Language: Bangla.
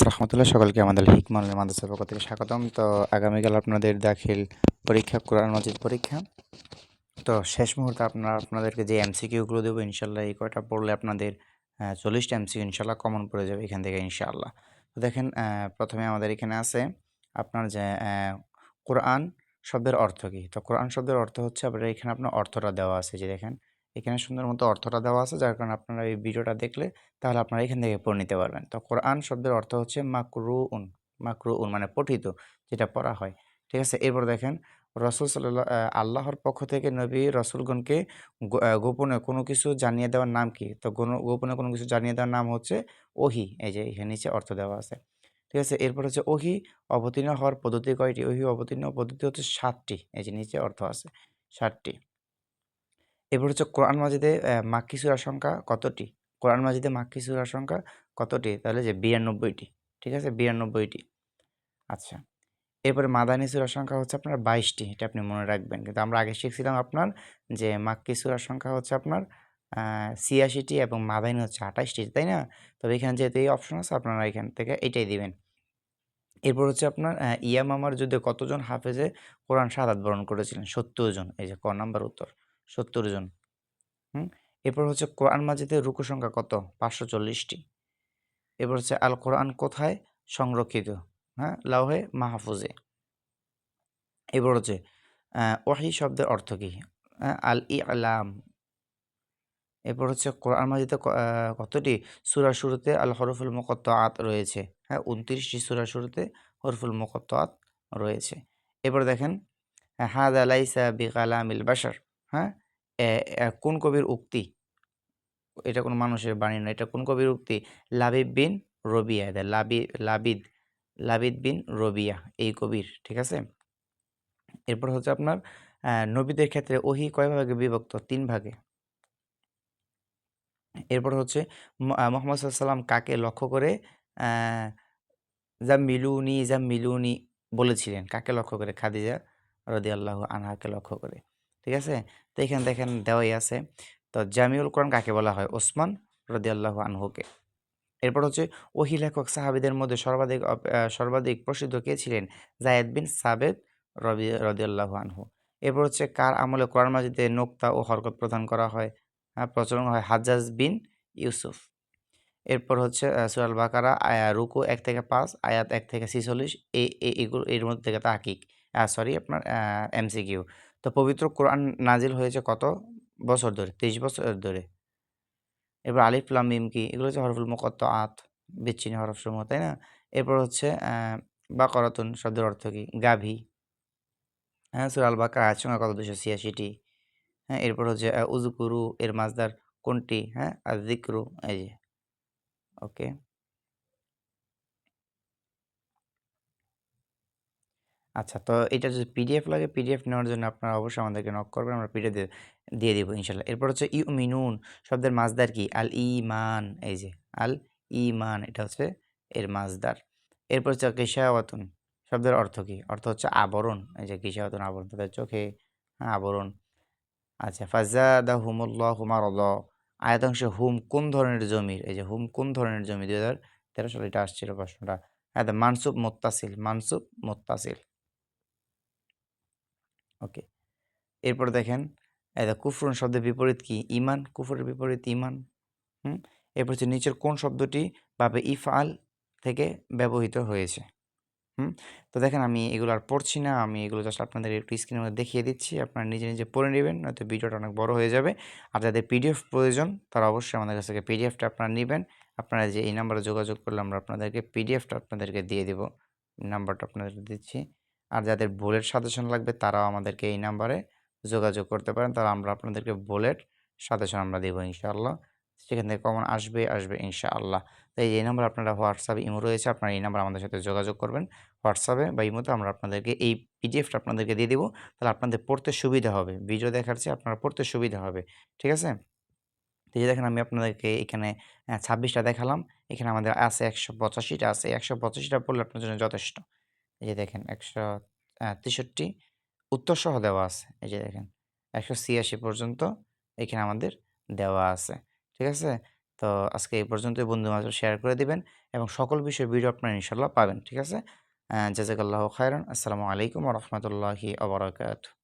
রহমতুল্লাহ সকলকে আমাদের হিকমল মাদ্রাসার পক্ষ থেকে স্বাগতম। তো আগামীকাল আপনাদের দাখিল পরীক্ষা, কোরআন মাজিদ পরীক্ষা। তো শেষ মুহূর্তে আপনাদেরকে যে এমসিকিউগুলো দেবো ইনশাল্লাহ, এই কয়টা পড়লে আপনাদের 40টা এমসিকিউ ইনশাল্লাহ কমন পড়ে যাবে এখান থেকে ইনশাআল্লাহ। তো দেখেন, প্রথমে আমাদের এখানে আছে আপনার যে কোরআন শব্দের অর্থ কী। তো কোরআন শব্দের অর্থ হচ্ছে এখানে আপনার অর্থটা দেওয়া আছে, যে দেখেন এখানে সুন্দর মতো অর্থটা দেওয়া আছে, যার কারণে আপনারা এই ভিডিওটা দেখলে তাহলে আপনারা এখান থেকে পড়ে নিতে পারবেন। তো কোরআন শব্দের অর্থ হচ্ছে মাকরুউন। মাকরুউন মানে পঠিত, যেটা পড়া হয়। ঠিক আছে, এরপর দেখেন রসুল সাল্লাল্লাহু আল্লাহর পক্ষ থেকে নবী রসুলগণকে গোপনে কোনো কিছু জানিয়ে দেওয়ার নাম কি? তো গোপনে কোনো কিছু জানিয়ে দেওয়ার নাম হচ্ছে ওহী। এই যে এখানে নিচে অর্থ দেওয়া আছে। ঠিক আছে, এরপর হচ্ছে ওহী অবতীর্ণ হওয়ার পদ্ধতি কয়টি? ওহী অবতীর্ণ পদ্ধতি হচ্ছে ৭টি। এই যে নিচে অর্থ আছে ৭টি। এরপর হচ্ছে কোরআন মাজিদে মাক্কি সূরার সংখ্যা কতটি? কোরআন মাজিদে মাক্কি সূরার সংখ্যা কতটি? তাহলে যে ৯২টি। ঠিক আছে, ৯২টি। আচ্ছা। এরপরে মাদানী সূরার সংখ্যা হচ্ছে আপনার ২২টি। এটা আপনি মনে রাখবেন। কিন্তু আমরা আগে শিখছিলাম আপনার যে মাক্কি সূরার সংখ্যা হচ্ছে আপনার ৮৬টি এবং মাদানী হচ্ছে ২৮টি, তাই না? তবে এখানে যেহেতু এই অপশন আছে, আপনারা এখান থেকে এটাই দিবেন। এরপর হচ্ছে আপনার ইয়ামামার যুদ্ধে কতজন হাফেজে কোরআন শাহাদাত বরণ করেছিলেন? ৭০ জন। এই যে ক নাম্বার উত্তর, ৭০ জন। হুম? এরপর হচ্ছে কোরআন মাজিদের রুকু সংখ্যা কত? ৫৪০টি। এরপর হচ্ছে আল কোরআন কোথায় সংরক্ষিত? হ্যাঁ? লাওহে মাহফুজে। এরপর হচ্ছে ওয়াহী শব্দের অর্থ কী? আল ইলাম। এরপর হচ্ছে কোরআন মাজিদে কতটি সূরার শুরুতে আল হরফুল মুকাত্তাআত রয়েছে? হ্যাঁ, ২৯টি সূরার শুরুতে হরফুল মুকাত্তাআত রয়েছে। এরপর দেখেন হাযা লাইসা বিকালামিল বাশার। হ্যাঁ? এ কোন কবির উক্তি? এটা কোনো মানুষের বাণী না। এটা কোন কবির উক্তি? লাবিব বিন রবিয়া। লাবিদ বিন রবিয়া এই কবির। ঠিক আছে? এরপর হচ্ছে আপনার নবীদের ক্ষেত্রে ওহী কয় ভাগে বিভক্ত? ৩ ভাগে। এরপর হচ্ছে মুহাম্মদ সাল্লাল্লাহু আলাইহি ওয়াসাল্লাম কাকে লক্ষ্য করে আ জাম্মিলুনি, জাম্মিলুনি বলেছিলেন? কাকে লক্ষ্য করে? খাদিজা রাদিয়াল্লাহু আনহাকে লক্ষ্য করে। ঠিক আছে? তো এখানে দেখেন দেওয়াই আছে। তো জামিউল কোরআন কাকে বলা হয়? ওসমান রাদিয়াল্লাহু আনহুকে। এরপর হচ্ছে ওহী লেখক সাহাবীদের মধ্যে সর্বাধিক প্রসিদ্ধ কে ছিলেন? যায়েদ বিন সাবিত রাদিয়াল্লাহু আনহু। এরপর হচ্ছে কার আমলে কোরআন মাজিদে নোক্তা ও হরকত প্রদান করা হয়? প্রচলন হয় হাজ্জাজ বিন ইউসুফ। এরপর হচ্ছে সূরা আল বাকারা রুকু ১ থেকে ৫, আয়াত ১ থেকে ৪৬, এগুলো এর মধ্যে থেকে তাহকিক। সরি আপনার এমসিকিউ। তো পবিত্র কোরআন নাজিল হয়েছে কত বছর ধরে? ২৩ বছর ধরে। এরপর আলিফ লাম মিম কি? এগুলো হচ্ছে হরফুল মুকাত্তাআত, বিচ্ছিন্ন হরফসমূহ, তাই না? এরপর হচ্ছে বাকারাতুন শব্দের অর্থ কী? গাভী। হ্যাঁ, সূরা আল বাকারা আয়াত সংখ্যা কত? ২৮৬টি। হ্যাঁ, এরপর হচ্ছে উযকুরু এর মাসদার কোনটি? হ্যাঁ, আয-যিকরু। এই যে ওকে। আচ্ছা, তো এটা যদি পিডিএফ লাগে, পিডিএফ নেওয়ার জন্য আপনারা অবশ্যই আমাদেরকে নক করবেন। আমরা পিডিএফ দিয়ে দিব ইনশাআল্লাহ। এরপর হচ্ছে ইউমিনুন শব্দের মাসদার কি? আল ঈমান। এই যে আল ঈমান, এটা হচ্ছে এর মাসদার। এরপর হচ্ছে গিশাওয়াতুন শব্দের অর্থ কি? অর্থ হচ্ছে আবরণ। এই যে গিশাওয়াতুন আবরণ, তাদের চোখে আবরণ। আচ্ছা, ফাযাদাহুমুল্লাহু মারাদা আয়াতাংশে হুম কোন ধরনের জমির? এই যে হুম কোন ধরনের জমি? ২০১৩ সালে এটা আসছিল প্রশ্নটা। হ্যাঁ, মানসুব মুত্তাসিল, মানসুব মুত্তাসিল। ওকে। এরপর দেখেন কুফরুন শব্দের বিপরীত কি? ঈমান। কুফরের বিপরীত ঈমান। হুম? এরপর হচ্ছে নিচের কোন শব্দটি বাবে ইফআল থেকে ব্যবহৃত হয়েছে? হুম? তো দেখেন আমি এগুলো আর পড়ছি না। আমি এগুলো জাস্ট আপনাদের একটু স্ক্রিনের মধ্যে দেখিয়ে দিচ্ছি। আপনারা নিজে, নিজে পড়ে নিবেন, নয়তো ভিডিওটা অনেক বড় হয়ে যাবে। আর যাদের পিডিএফ প্রয়োজন তারা অবশ্যই আমাদের কাছ থেকে পিডিএফটা আপনারা নিবেন। আপনারা যে এই নাম্বারে যোগাযোগ করলে আমরা আপনাদেরকে পিডিএফটা আপনাদেরকে দিয়ে দিব। নাম্বারটা আপনাদেরকে দিচ্ছি। আর যাদের বুলেট সাজেশন লাগবে তারাও আমাদেরকে এই নাম্বারে যোগাযোগ করতে পারেন। তাহলে আমরা আপনাদেরকে বুলেট সাজেশন আমরা দিব ইনশাআল্লাহ। সেখান থেকে কমন আসবে ইনশাআল্লাহ। তো এই নাম্বার আপনারা হোয়াটসঅ্যাপ, ইমো রয়েছে। আপনারা এই নাম্বারে আমাদের সাথে যোগাযোগ করবেন। হোয়াটসঅ্যাপে বা ইমোতে আমরা আপনাদেরকে এই পিডিএফটা আপনাদেরকে দিয়ে দিব। তাহলে আপনাদের পড়তে সুবিধা হবে। ভিডিও দেখার চেয়ে আপনারা পড়তে সুবিধা হবে। ঠিক আছে? তো এই যে দেখেন আমি আপনাদেরকে এখানে ২৬ টা দেখালাম। এখানে আমাদের আছে ১৮৫ টা আছে। ১৮৫ টা পড়লে আপনার জন্য যথেষ্ট। এই যে দেখেন ১৬৩ উত্তরসহ দেওয়া আছে। এই যে দেখেন ১৮৬ পর্যন্ত এখানে আমাদের দেওয়া আছে। ঠিক আছে? তো আজকে এই পর্যন্তই, বন্ধু মাঝে শেয়ার করে দিবেন এবং সকল বিষয়ে ভিডিও আপনারা ইনশাল্লাহ পাবেন। ঠিক আছে? জাযাকাল্লাহু খাইরান। আসসালামু আলাইকুম ওয়া রাহমাতুল্লাহি ওয়া বারাকাতুহু।